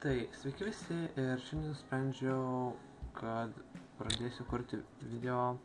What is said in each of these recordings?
Tai sveiki visi ir šiandien nusprendžiau, kad pradėsiu kurti video,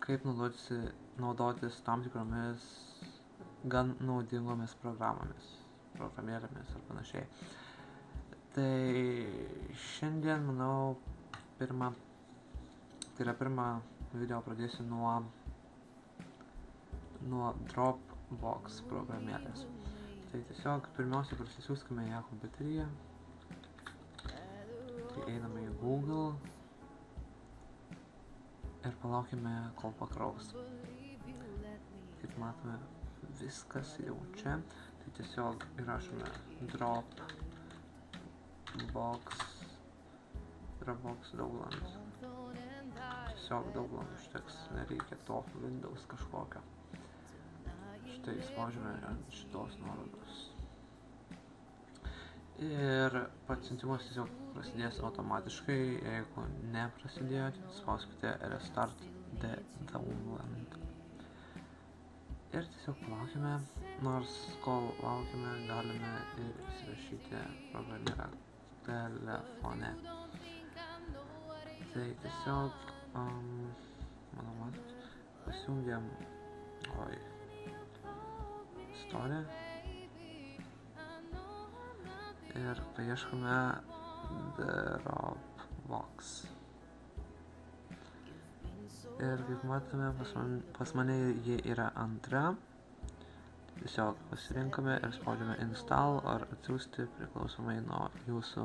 kaip naudotis tam tikromis gan naudingomis programėlėmis ar panašiai. Tai šiandien, manau, pirmą video pradėsiu nuo Dropbox programėlės. Tai tiesiog pirmiausia prasisiųskime ją kompiuteryje. Tai einame į Google ir palaukime, kol pakraus. Kaip matome, viskas jau čia. Tai tiesiog įrašome Dropbox Download. Tiesiog Download užteks, nereikia to Windows kažkokio. Štai spaudžiame ant šitos nuorodos. Ir pats siuntimas tiesiog prasidės automatiškai, jeigu neprasidėjo, spauskite Restart the Download. Ir tiesiog palaukime, nors kol laukime, galime ir įsirašyti programėlę telefone. Tai tiesiog, manau, pasijungiam istoriją ir paieškome Dropbox. Ir kaip matome, pas mane jie yra antra. Tiesiog pasirinkame ir spaudžiame Install ar atsiųsti priklausomai nuo jūsų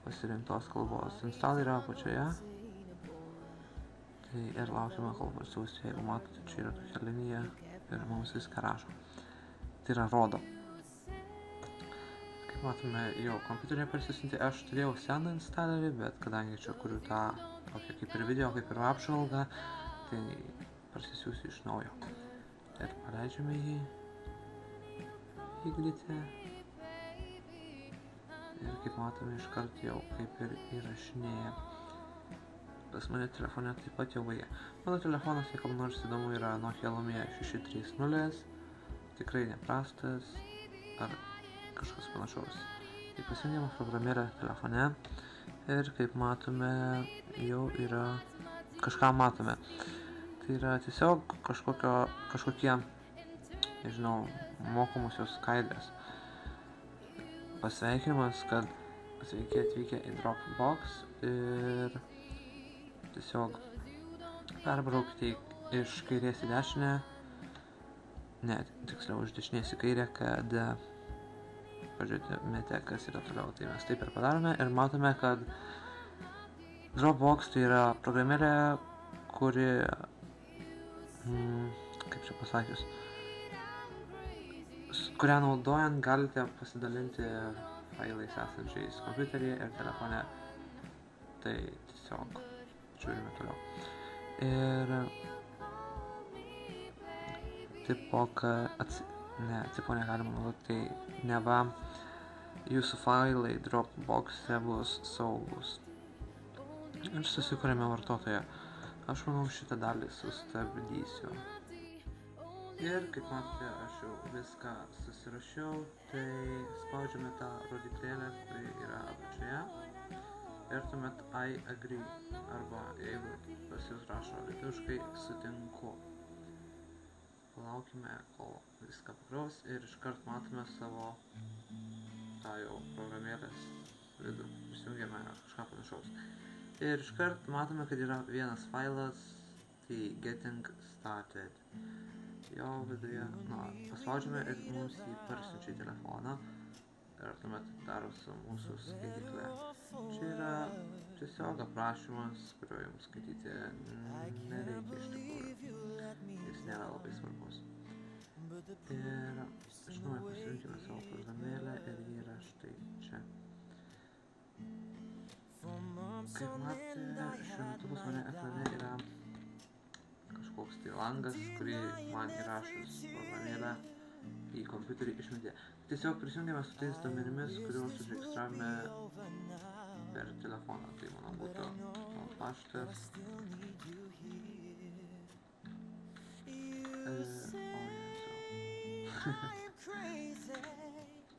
pasirinktos kalbos. Install yra apačioje. Tai ir laukime, kol pasiųsti. Jeigu matote, čia yra tokia linija ir mums viską rašo. Tai yra rodo. Kaip matome, jau kompiuterį parsisiunti. Aš turėjau seną instaliarį, bet kadangi čia kuriu tą tokią kaip ir video, kaip ir apžvalgą, tai parsisiųsiu iš naujo. Ir paleidžiame jį vykdyti. Ir kaip matome, iškart jau kaip ir įrašinėja. Pas mane telefone taip pat jau veikia. Mano telefonas, jei kam nors įdomu, yra Nokia Lumia 630. Tikrai neprastas ar kažkas panašaus. Tai pasijungiame programėlę telefone ir kaip matome, jau yra kažką matome. Tai yra tiesiog kažkokie, nežinau, mokomosios skaidrės. Pasveikinimas, kad sveiki atvykę į Dropbox ir tiesiog perbraukite iš kairės į dešinę. Ne, tiksliau iš dešinės į kairę, kad pažiūrėtumėte, kas yra toliau. Tai mes taip ir padarome ir matome, kad Dropbox tai yra programėlė, kuri, kaip čia pasakius, kurią naudojant galite pasidalinti failais esančiais kompiuteryje ir telefone. Tai tiesiog žiūrime toliau. Ir tipo negalima naudoti, tai neva jūsų failai Dropbox'e bus saugus. Ir susikuriame vartotoją. Aš manau, šitą dalį sustabdysiu. Ir kaip matote, aš jau viską susirašiau, tai spaudžiame tą rodiklėlę, kuri yra apačioje. Ir tuomet I agree, arba jeigu pas jūs rašo lietuviškai, sutinku. Palaukime, kol viską pakraus ir iškart matome savo tą jau programėlės vidų. Prisijungiame kažką panašaus. Ir iškart matome, kad yra vienas failas, tai Getting Started. Jo viduje, paspaudžiame ir mums jį parsiunčia į telefoną. Ir tuomet daro su mūsų skaityklė. Čia yra tiesiog aprašymas, kurio jums skaityti nereikia iš tikrųjų. Jis nėra labai svarbus. Ir iš naujo pasirinkime savo programėlę ir ji yra štai čia. Kaip matėte, šiuo metu pas mane ekrane yra kažkoks tai langas, kurį man įrašus programėlę į kompiuterį išmetė. Tiesiog prisijungiame su tais duomenimis, kuriuos užregistravome per telefoną. Tai mano būtų paštas.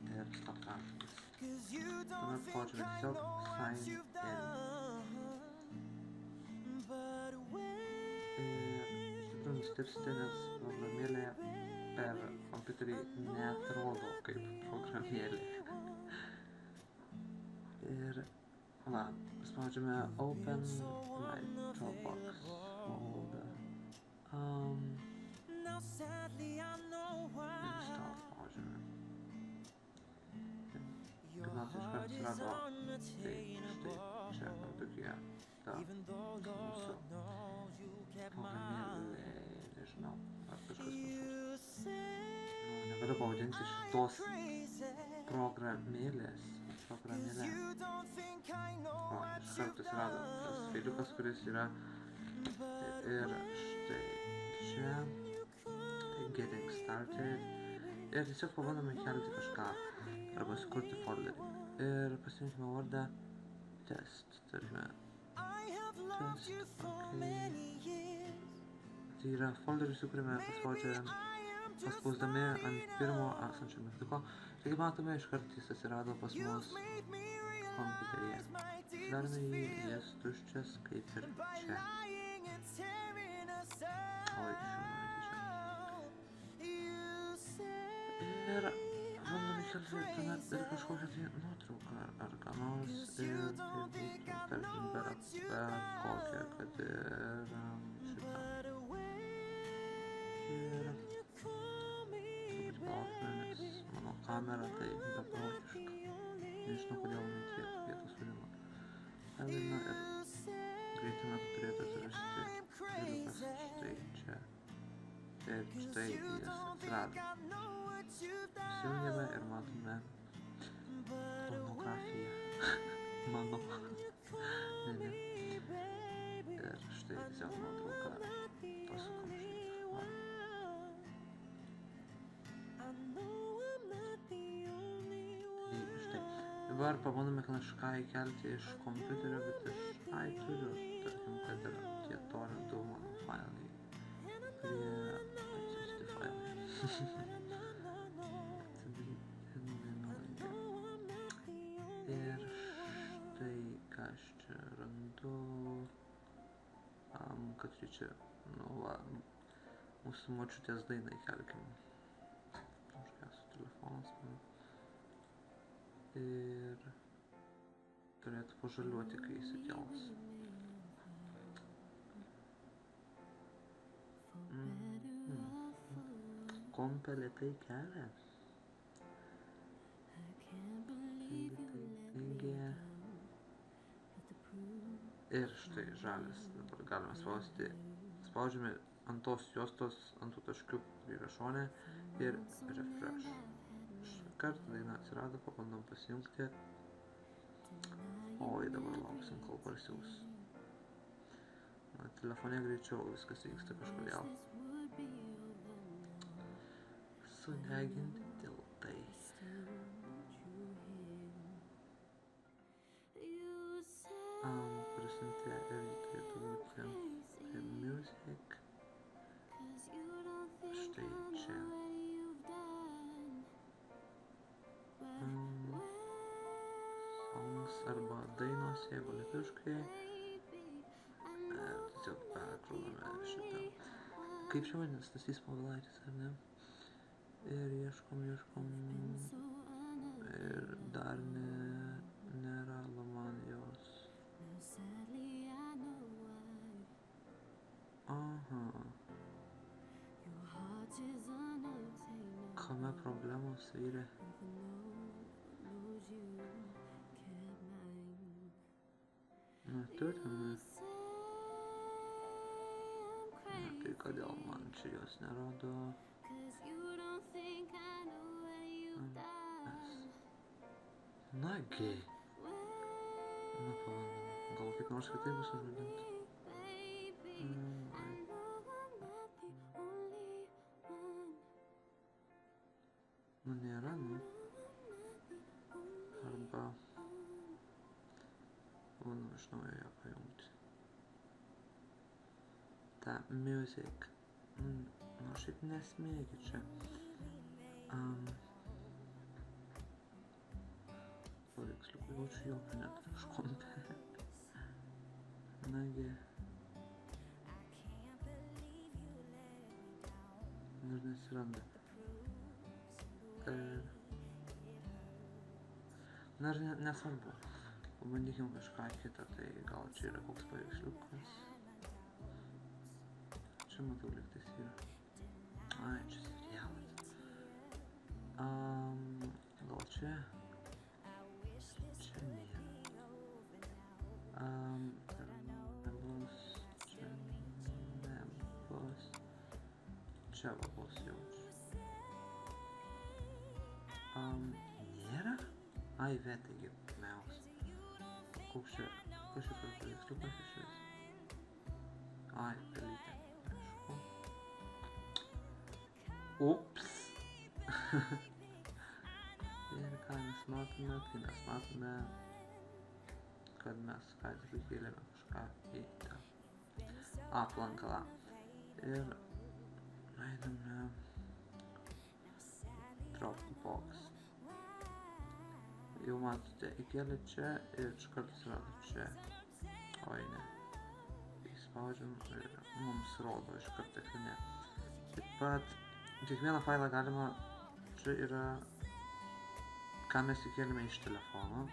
Ir slaptažodis. tuomet spaudžiame tiesiog sign in. Ir iš tikrųjų nustirsite, nes programėlė per kompiuterį neatrodo kaip programėlė. Ir va, spaudžiame open my Dropbox folder. Install spaudžiame. Kaip mes iškart atsirado, tai štai čia tokie ta mūsų programėlė, nežinau, ar kažkas panašaus. Negaliu pavadinti šitos programėlės. O, iškart atsirado tas failiukas, kuris yra ir štai čia getting started ir tiesiog pabandome kelti kažką arba sukurti folderį ir pasirinkime vardą test, tarkime test, ok. Tai yra folderis, kuriame paspausdami ant pirmo esančio mygtuko. Taigi matome, iškart jis atsirado pas mus kompiuteryje. Darome jį, jis tuščias kaip ir čia. Oi, ir bandome kelti tuomet ir kažkokią tai nuotrauką ar ką nors ir tai būtų, tarkim, bet kokią, kad ir šitą. Ir nes mano kamera tai beprotiška. Nežinau, kodėl jinai tiek vietos vadino. Elina ir greitai metu turėtų atsirasti failiukas štai čia. Ir štai jis atsirado. Įsijungiame ir matome pornografiją. Mano. Ne. Ir štai tiesiog nuotrauka. Pasukam štai. Dabar pabandome kažką įkelti iš kompiuterio, bet aš turiu, tarkim, kad ir tie torrentų mano failai prie atsiųsti failai. Ir štai ką aš čia randu, kad čia, nu va, mūsų močiutės dainą įkelkim. Kažkas telefonas man. Ir turėtų pažaliuoti, kai įsikels. Kompė lėtai kelia. Ir štai žalias. Dabar galime spausti. Spaudžiame ant tos juostos, ant tų taškių, kur yra šone ir refresh. Kartą daina atsirado, pabandom pasijungti. Oi, dabar lauksim, kol parsiūs. Telefone greičiau viskas vyksta kažkodėl. Sudeginti tiltai. Prisimti ir turėtų būti music. Štai čia. Songs arba dainos, jeigu lietuviškai. Tiesiog perkrauname šitą. Kaip čia vadinasi, Stasys Povilaitis, ar ne? Ir ieškom. Ir dar nėra Lamanijos. Aha. Kame problemos vyre? Turime. Tai kodėl man čia jos nerodo? Nagi. Na, pabandom. Gal kaip nors kitaip bus užvadinta. Nu, nėra, nu. Arba... Bandom iš naujo ją pajungti. Ta music. Nu, šiaip nesmėgi čia. paveiksliukų, jaučiu jokio neturiu kažkompe. Nagi. Ir nesiranda. Na ir nesvarbu. Pabandykim kažką kitą, tai gal čia yra koks paveiksliukas. Čia matau lygtais yra. Ai, čia serialas. Gal čia? Čia nėra. Čia va bus jaučiu. Nėra? Ai, taigi, meus. Koks čia per paveiksliukas iš vis? Ai, pelytė. Aišku. Ups! Ir ką mes matome? Tai mes matome, kad mes ką tik įkėlėme kažką į tą aplankalą. Ir einame Dropbox. Jau matote, įkėlė čia ir iškart atsirado čia. Oi, ne. Įspaudžiam ir mums rodo iškart ekrane. Taip pat kiekvieną failą galima, čia yra, ką mes įkėlėme iš telefono.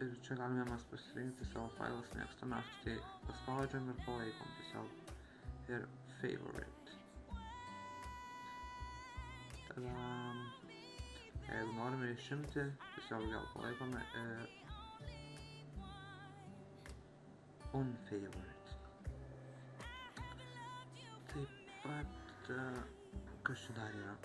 Ir čia galime mes pasirinkti savo failas mėgstamiausius, tai paspaudžiam ir palaikom tiesiog. Ir favorite. Tadam. Jeigu norime išimti, tiesiog vėl palaikome ir unfavorite. Taip pat, kas čia dar yra?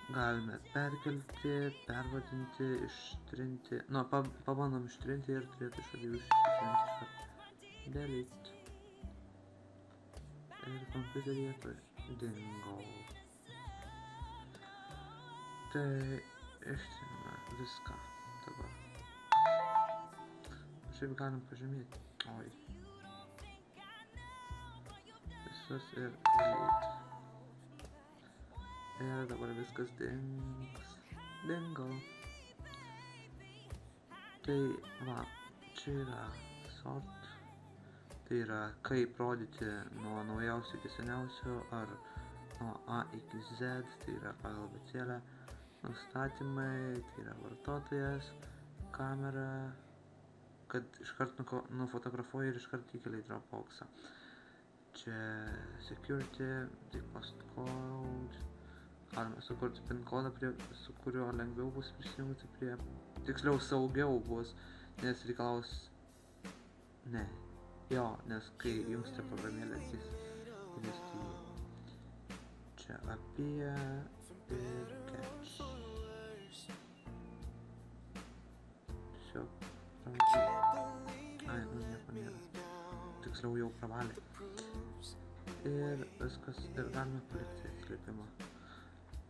Galime perkelti, pervadinti, ištrinti. Nu, pabandom ištrinti ir turėtų iš abiejų išsitrinti iškart. Delete. Ir kompiuteryje tai dingo. Tai ištriname viską dabar. Šiaip galim pažymėti. Oi. Visus ir delete. Ir dabar viskas dings. Dingo. Tai va, čia yra sort. Tai yra kaip rodyti nuo naujausio iki seniausio ar nuo A iki Z, tai yra pagal abėcėlę. Nustatymai, tai yra vartotojas, kamera, kad iškart nufotografuoji ir iškart įkeli į Dropboxą. Čia security, tai postcode. Galime sukurti PIN kodą, su kuriuo lengviau bus prisijungti prie, tiksliau saugiau bus, nes reikalaus, ne, jo, nes kai jungsite programėlę, jis įvesti jį. Čia apie ir catch. Tiesiog pravalė. Ai, nu nieko nėra. Tiksliau jau pravalė. Ir viskas, ir galime palikti atkreipimą.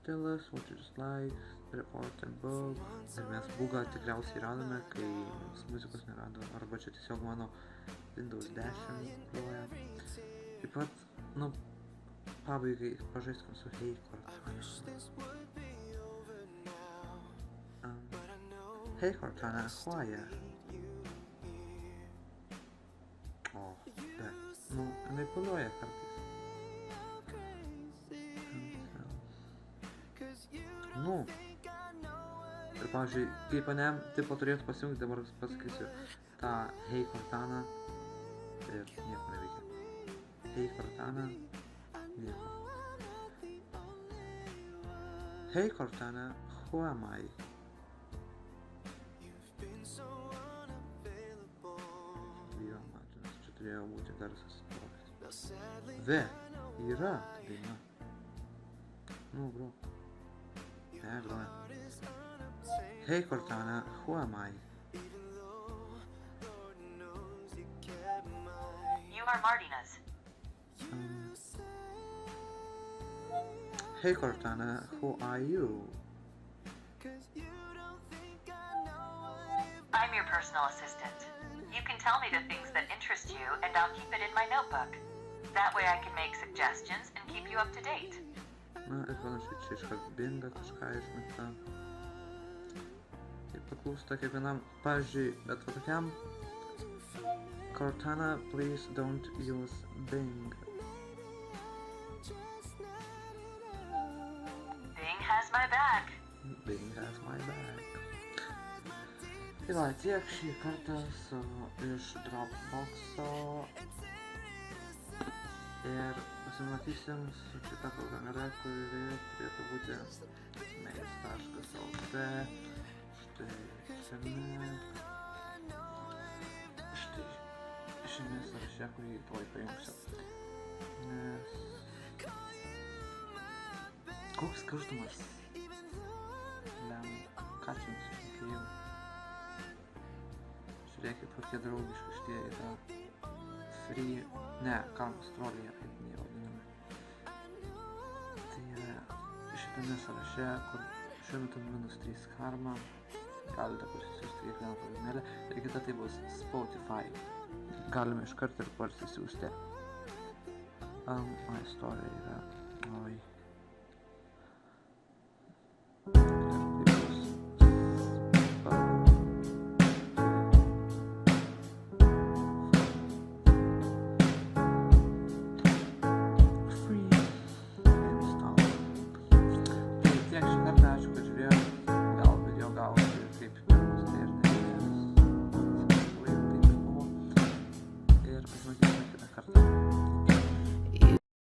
Tell us what you just like, report and bug. Ir mes bugą tikriausiai radome, kai muzikos nerado, arba čia tiesiog mano Windows 10 groja. Taip pat, nu, pabaigai pažaiskim su Hey Cortana. Hey Cortana, who are you? O, bet, nu, jinai puluoja kartais. Nu. Ir pavyzdžiui, kaip ane, tipo turėtų pasijungti, dabar pasakysiu tą Hey Cortana ir nieko neveikia. Hey Cortana, nieko. Hey Cortana, who am I? Jo, matomas, čia turėjo būti garsas. Ve, yra ta daina. Nu, bro. Ne, groja. Hey Cortana, who am I? You are Martinez. Hey Cortana, who are you? I'm your personal assistant. You can tell me the things that interest you and I'll keep it in my notebook. That way I can make suggestions and keep you up to date. Na, ir panašiai čia iškart binga kažką išmeta. priklauso kiekvienam pavyzdžiui, bet va tokiam Cortana, please don't use Bing. Bing has my back. Bing has my back. Tai va, tiek šį kartą iš Dropbox'o. Ir pasimatysim su kita programėle, kuri turėtų būti mails.lt. Štai šiame. Štai šiame sąraše, kurį tuoj paimsiu. Nes... Koks skirtumas? Ką čia nusišnekėjau? Žiūrėkit, kokie draugiški šitie yra free... Ne, kalbos troliai, kaip nevadinami. Tai yra šitame sąraše, kur šiuo metu -3 karma. Galite parsisiųsti kiekvieną programėlę. Ir kita tai bus Spotify. Galime iškart ir parsisiųsti. My story yra... Oi.